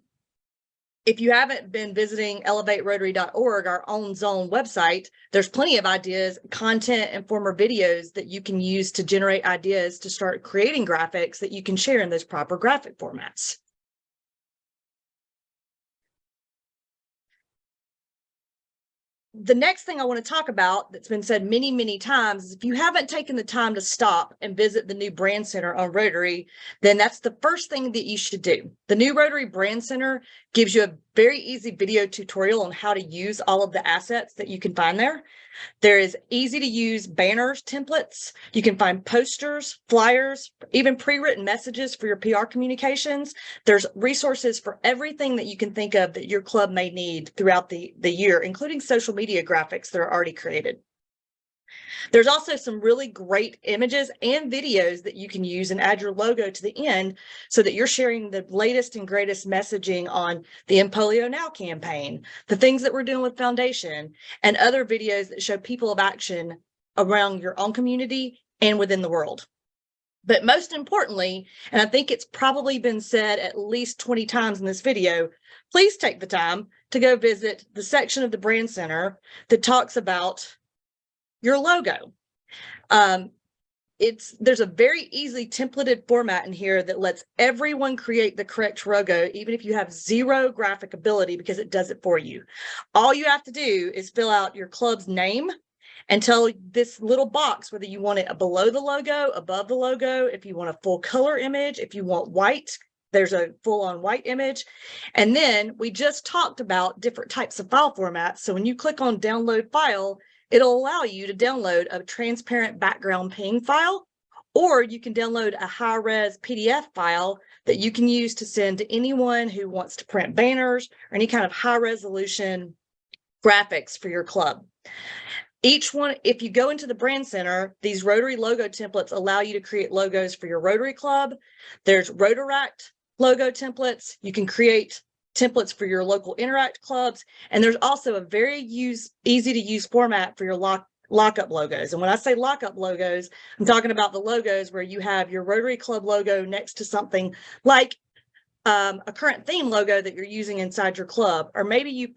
if you haven't been visiting elevaterotary.org, our own zone website, there's plenty of ideas, content, and former videos that you can use to generate ideas to start creating graphics that you can share in those proper graphic formats. The next thing I want to talk about that's been said many, many times is if you haven't taken the time to stop and visit the new Brand Center on Rotary, then that's the first thing that you should do. The new Rotary Brand Center gives you a very easy video tutorial on how to use all of the assets that you can find there. There is easy to use banners, templates. You can find posters, flyers, even pre-written messages for your PR communications. There's resources for everything that you can think of that your club may need throughout the year, including social media graphics that are already created. There's also some really great images and videos that you can use and add your logo to the end so that you're sharing the latest and greatest messaging on the End Polio Now campaign, the things that we're doing with Foundation, and other videos that show people of action around your own community and within the world. But most importantly, and I think it's probably been said at least 20 times in this video, please take the time to go visit the section of the Brand Center that talks about your logo. There's a very easy templated format in here that lets everyone create the correct logo, even if you have zero graphic ability, because it does it for you. All you have to do is fill out your club's name and tell this little box whether you want it below the logo, above the logo, if you want a full color image, if you want white, there's a full-on white image. And then we just talked about different types of file formats. So when you click on download file, it'll allow you to download a transparent background PNG file, or you can download a high-res PDF file that you can use to send to anyone who wants to print banners or any kind of high-resolution graphics for your club. Each one, if you go into the Brand Center, these Rotary logo templates allow you to create logos for your Rotary Club. There's Rotaract logo templates. You can create templates for your local Interact clubs. And there's also a very easy to use format for your lockup logos. And when I say lockup logos, I'm talking about the logos where you have your Rotary Club logo next to something like a current theme logo that you're using inside your club, or maybe you've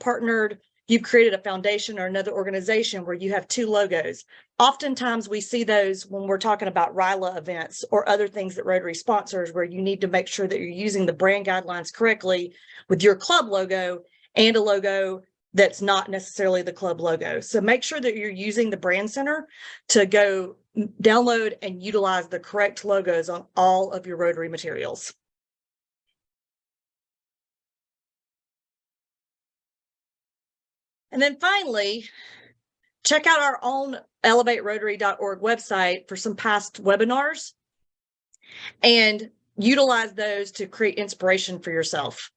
created a foundation or another organization where you have two logos. Oftentimes we see those when we're talking about RILA events or other things that Rotary sponsors, where you need to make sure that you're using the brand guidelines correctly with your club logo and a logo that's not necessarily the club logo. So make sure that you're using the Brand Center to go download and utilize the correct logos on all of your Rotary materials. And then finally, check out our own elevaterotary.org website for some past webinars and utilize those to create inspiration for yourself.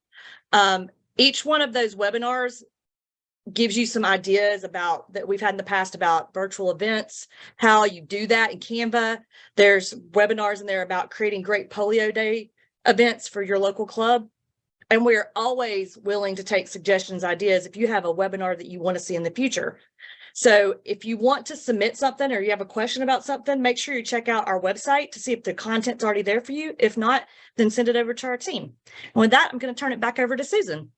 Each one of those webinars gives you some ideas that we've had in the past about virtual events, how you do that in Canva. There's webinars in there about creating great Polio Day events for your local club. And we're always willing to take suggestions, ideas, if you have a webinar that you want to see in the future. So if you want to submit something or you have a question about something, make sure you check out our website to see if the content's already there for you. If not, then send it over to our team. And with that, I'm going to turn it back over to Susan.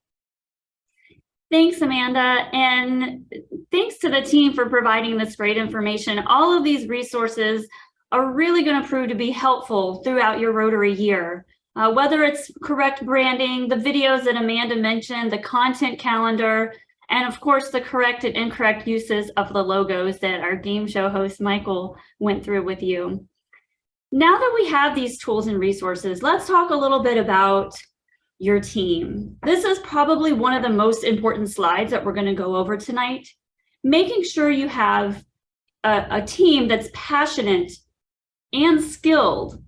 Thanks, Amanda. And thanks to the team for providing this great information. All of these resources are really going to prove to be helpful throughout your Rotary year. Whether it's correct branding, the videos that Amanda mentioned, the content calendar, and of course, the correct and incorrect uses of the logos that our game show host, Michael, went through with you. Now that we have these tools and resources, let's talk a little bit about your team. This is probably one of the most important slides that we're going to go over tonight. Making sure you have a team that's passionate and skilled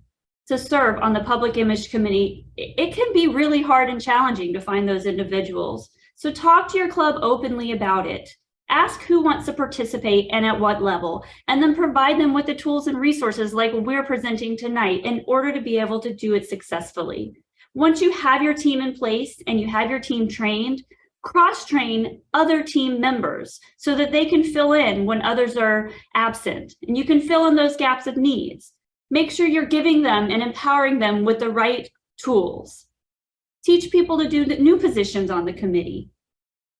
to serve on the Public Image Committee. It can be really hard and challenging to find those individuals. So talk to your club openly about it. Ask who wants to participate and at what level, and then provide them with the tools and resources like we're presenting tonight in order to be able to do it successfully. Once you have your team in place and you have your team trained, cross-train other team members so that they can fill in when others are absent, and you can fill in those gaps of needs. Make sure you're giving them and empowering them with the right tools. Teach people to do the new positions on the committee.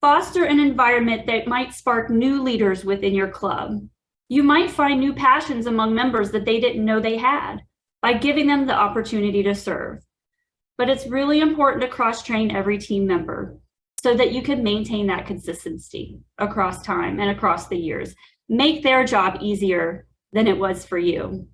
Foster an environment that might spark new leaders within your club. You might find new passions among members that they didn't know they had by giving them the opportunity to serve. But it's really important to cross-train every team member so that you can maintain that consistency across time and across the years. Make their job easier than it was for you.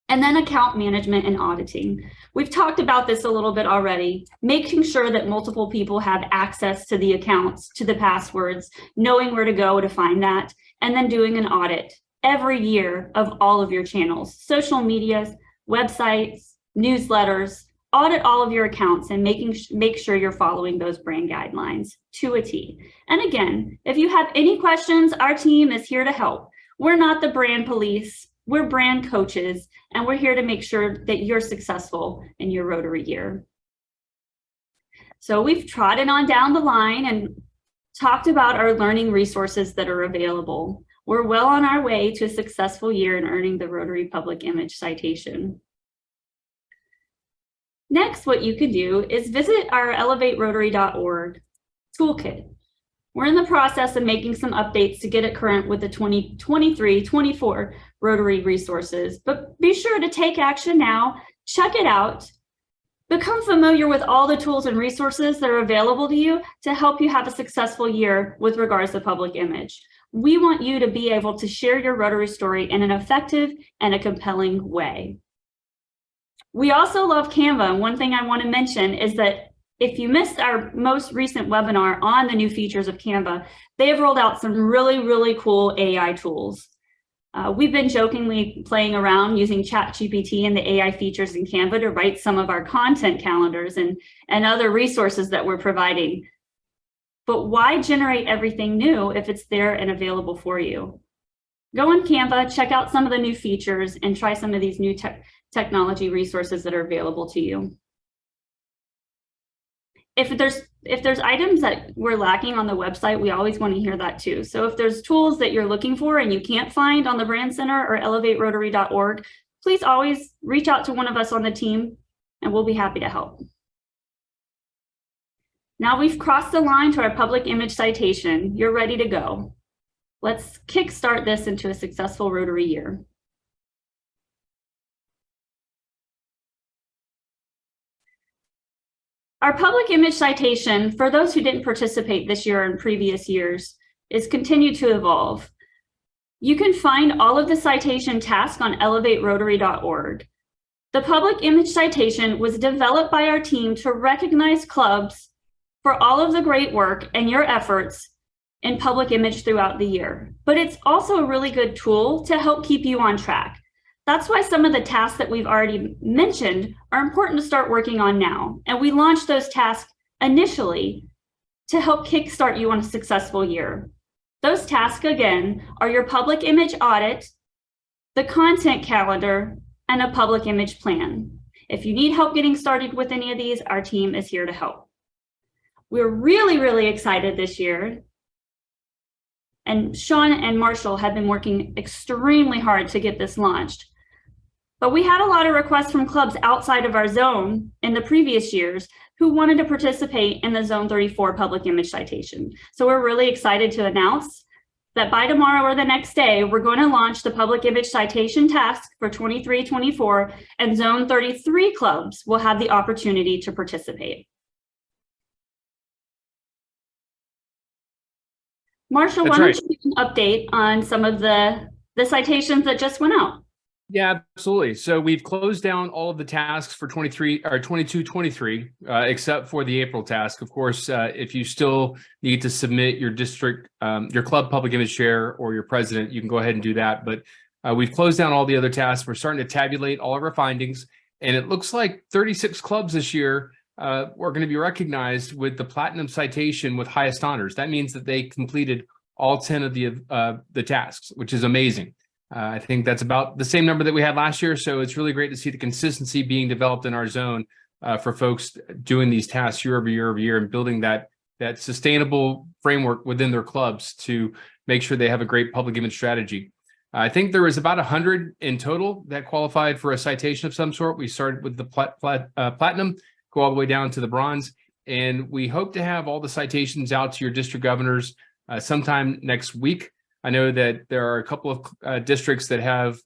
And then account management and auditing. We've talked about this a little bit already, making sure that multiple people have access to the accounts, to the passwords, knowing where to go to find that, and then doing an audit every year of all of your channels, social media, websites, newsletters. Audit all of your accounts and make sure you're following those brand guidelines to a T. And again, if you have any questions, our team is here to help. We're not the brand police, we're brand coaches, and we're here to make sure that you're successful in your Rotary year. So we've trodden on down the line and talked about our learning resources that are available. We're well on our way to a successful year in earning the Rotary Public Image Citation. Next, what you can do is visit our elevaterotary.org toolkit. We're in the process of making some updates to get it current with the 2023-24 Rotary resources, but be sure to take action now, check it out, become familiar with all the tools and resources that are available to you to help you have a successful year with regards to public image. We want you to be able to share your Rotary story in an effective and a compelling way. We also love Canva. And one thing I want to mention is that if you missed our most recent webinar on the new features of Canva, they have rolled out some really, really cool AI tools. We've been jokingly playing around using ChatGPT and the AI features in Canva to write some of our content calendars and other resources that we're providing. But why generate everything new if it's there and available for you? Go on Canva, check out some of the new features, and try some of these new technology resources that are available to you. If there's items that we're lacking on the website, we always want to hear that too. So if there's tools that you're looking for and you can't find on the Brand Center or elevaterotary.org, please always reach out to one of us on the team and we'll be happy to help. Now we've crossed the line to our public image citation. You're ready to go. Let's kickstart this into a successful Rotary year. Our public image citation, for those who didn't participate this year and previous years, is continued to evolve. You can find all of the citation tasks on elevaterotary.org. The public image citation was developed by our team to recognize clubs for all of the great work and your efforts in public image throughout the year. But it's also a really good tool to help keep you on track. That's why some of the tasks that we've already mentioned are important to start working on now. And we launched those tasks initially to help kickstart you on a successful year. Those tasks, again, are your public image audit, the content calendar, and a public image plan. If you need help getting started with any of these, our team is here to help. We're really, really excited this year. And Sean and Marshall have been working extremely hard to get this launched. But we had a lot of requests from clubs outside of our zone in the previous years who wanted to participate in the Zone 34 public image citation. So we're really excited to announce that by tomorrow or the next day, we're going to launch the public image citation task for 23-24, and Zone 33 clubs will have the opportunity to participate. Marshall, why don't you give an update on some of the citations that just went out? Yeah, absolutely. So we've closed down all of the tasks for 22-23, except for the April task. Of course, if you still need to submit your district, your club public image chair or your president, you can go ahead and do that. But we've closed down all the other tasks. We're starting to tabulate all of our findings. And it looks like 36 clubs this year are going to be recognized with the Platinum Citation with highest honors. That means that they completed all 10 of the tasks, which is amazing. I think that's about the same number that we had last year. So it's really great to see the consistency being developed in our zone for folks doing these tasks year over year over year and building that sustainable framework within their clubs to make sure they have a great public image strategy. I think there was about 100 in total that qualified for a citation of some sort. We started with the platinum, go all the way down to the bronze, and we hope to have all the citations out to your district governors sometime next week. I know that there are a couple of districts that have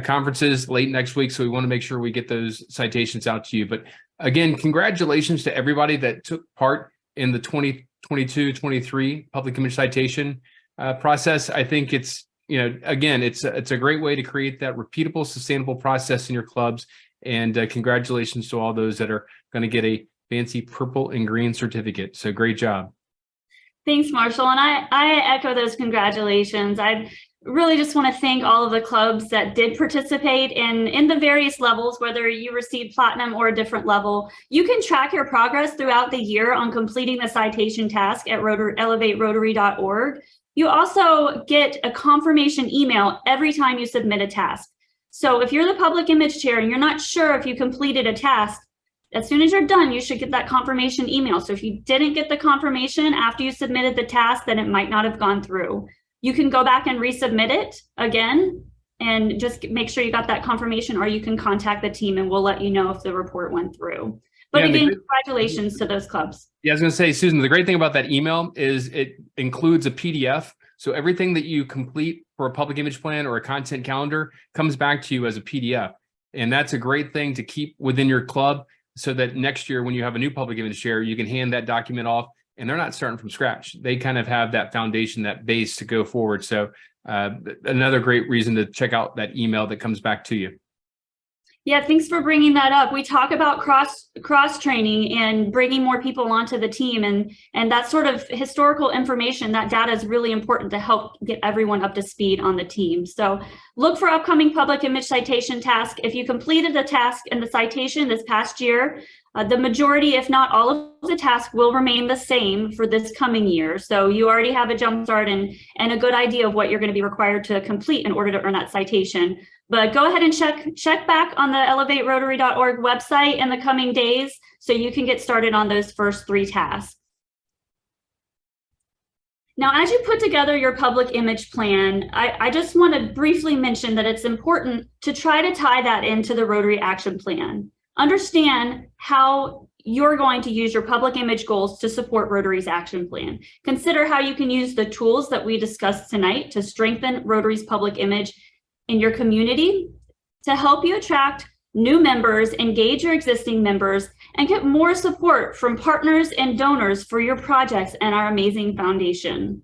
conferences late next week, so we want to make sure we get those citations out to you. But again, congratulations to everybody that took part in the 2022-23 public image citation process. I think it's, again, it's a great way to create that repeatable, sustainable process in your clubs. And congratulations to all those that are going to get a fancy purple and green certificate. So great job. Thanks, Marshall. And I echo those congratulations. really just want to thank all of the clubs that did participate in the various levels, whether you received platinum or a different level. You can track your progress throughout the year on completing the citation task at elevaterotary.org. You also get a confirmation email every time you submit a task. So if you're the public image chair and you're not sure if you completed a task, as soon as you're done, you should get that confirmation email. So if you didn't get the confirmation after you submitted the task, then it might not have gone through. You can go back and resubmit it again and just make sure you got that confirmation, or you can contact the team and we'll let you know if the report went through. But Yeah, again, congratulations to those clubs. Yeah, I was going to say, Susan, the great thing about that email is it includes a PDF. So everything that you complete for a public image plan or a content calendar comes back to you as a PDF. And that's a great thing to keep within your club so that next year when you have a new public image chair, you can hand that document off and they're not starting from scratch. They kind of have that foundation, that base to go forward. So another great reason to check out that email that comes back to you. Yeah, thanks for bringing that up. We talk about cross training and bringing more people onto the team, and that sort of historical information, that data is really important to help get everyone up to speed on the team. So look for upcoming public image citation task. If you completed the task and the citation this past year, the majority, if not all of the tasks, will remain the same for this coming year. So you already have a jump start and a good idea of what you're going to be required to complete in order to earn that citation. But go ahead and check back on the elevaterotary.org website in the coming days so you can get started on those first 3 tasks. Now, as you put together your public image plan, I just want to briefly mention that it's important to try to tie that into the Rotary Action Plan. Understand how you're going to use your public image goals to support Rotary's action plan. Consider how you can use the tools that we discussed tonight to strengthen Rotary's public image in your community, to help you attract new members, engage your existing members, and get more support from partners and donors for your projects and our amazing foundation.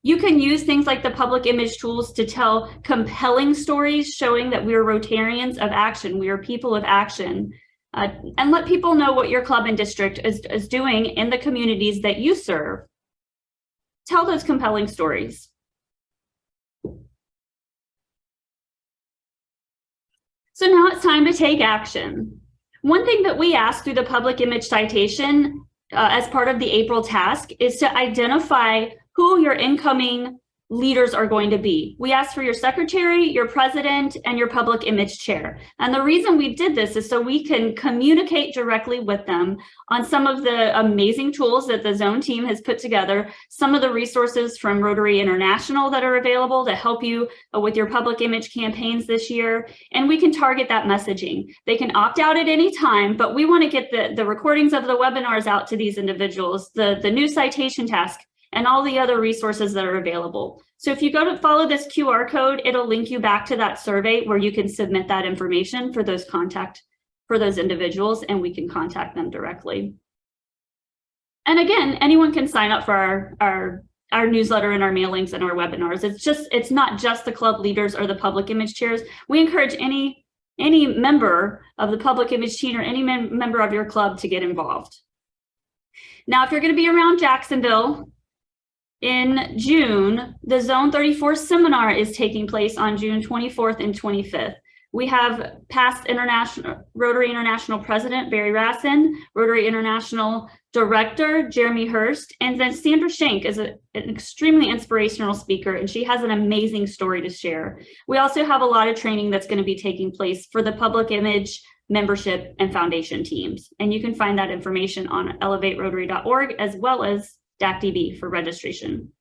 You can use things like the public image tools to tell compelling stories showing that we are Rotarians of action, we are people of action, and let people know what your club and district is doing in the communities that you serve. Tell those compelling stories. So now it's time to take action. One thing that we ask through the public image citation as part of the April task is to identify who your incoming leaders are going to be. We asked for your secretary, your president, and your public image chair. And the reason we did this is so we can communicate directly with them on some of the amazing tools that the Zone team has put together, some of the resources from Rotary International that are available to help you with your public image campaigns this year. And we can target that messaging. They can opt out at any time, but we want to get the recordings of the webinars out to these individuals, the new citation task, and all the other resources that are available. So if you go to follow this QR code, it'll link you back to that survey where you can submit that information for those individuals, and we can contact them directly. And again, anyone can sign up for our newsletter and our mailings and our webinars. It's not just the club leaders or the public image chairs. We encourage any member of the public image team or any member of your club to get involved. Now, if you're going to be around Jacksonville, in June, the Zone 34 seminar is taking place on June 24th and 25th. We have past Rotary International President Barry Rassin, Rotary International Director Jeremy Hurst, and then Sandra Schenk is an extremely inspirational speaker, and she has an amazing story to share. We also have a lot of training that's going to be taking place for the public image, membership, and foundation teams. And you can find that information on elevaterotary.org as well as DACDB for registration.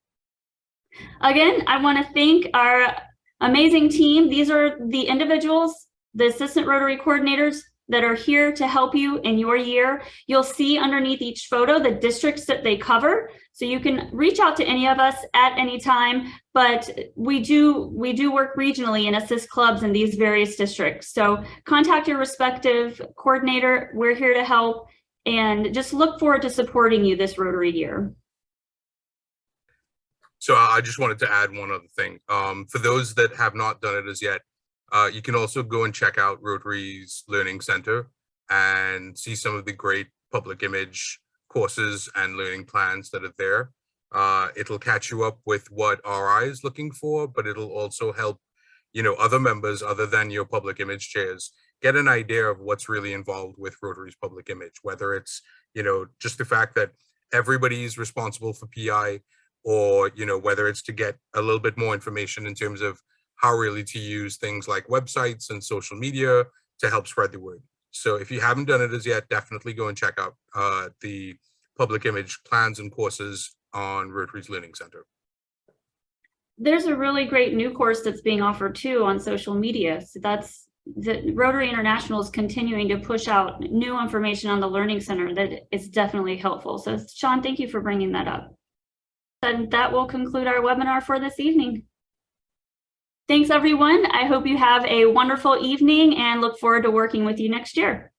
Again, I want to thank our amazing team. These are the individuals, the assistant Rotary coordinators that are here to help you in your year. You'll see underneath each photo the districts that they cover, so you can reach out to any of us at any time, but we do work regionally and assist clubs in these various districts. So contact your respective coordinator. We're here to help, and just look forward to supporting you this Rotary year. So I just wanted to add one other thing. For those that have not done it as yet, you can also go and check out Rotary's Learning Center and see some of the great public image courses and learning plans that are there. It'll catch you up with what RI is looking for, but it'll also help, other members other than your public image chairs get an idea of what's really involved with Rotary's public image, whether it's, just the fact that everybody's responsible for PI, or, whether it's to get a little bit more information in terms of how really to use things like websites and social media to help spread the word. So if you haven't done it as yet, definitely go and check out the public image plans and courses on Rotary's Learning Center. There's a really great new course that's being offered too on social media. So that's the Rotary International is continuing to push out new information on the Learning Center that is definitely helpful. So Sean, thank you for bringing that up. And that will conclude our webinar for this evening. Thanks everyone. I hope you have a wonderful evening and look forward to working with you next year.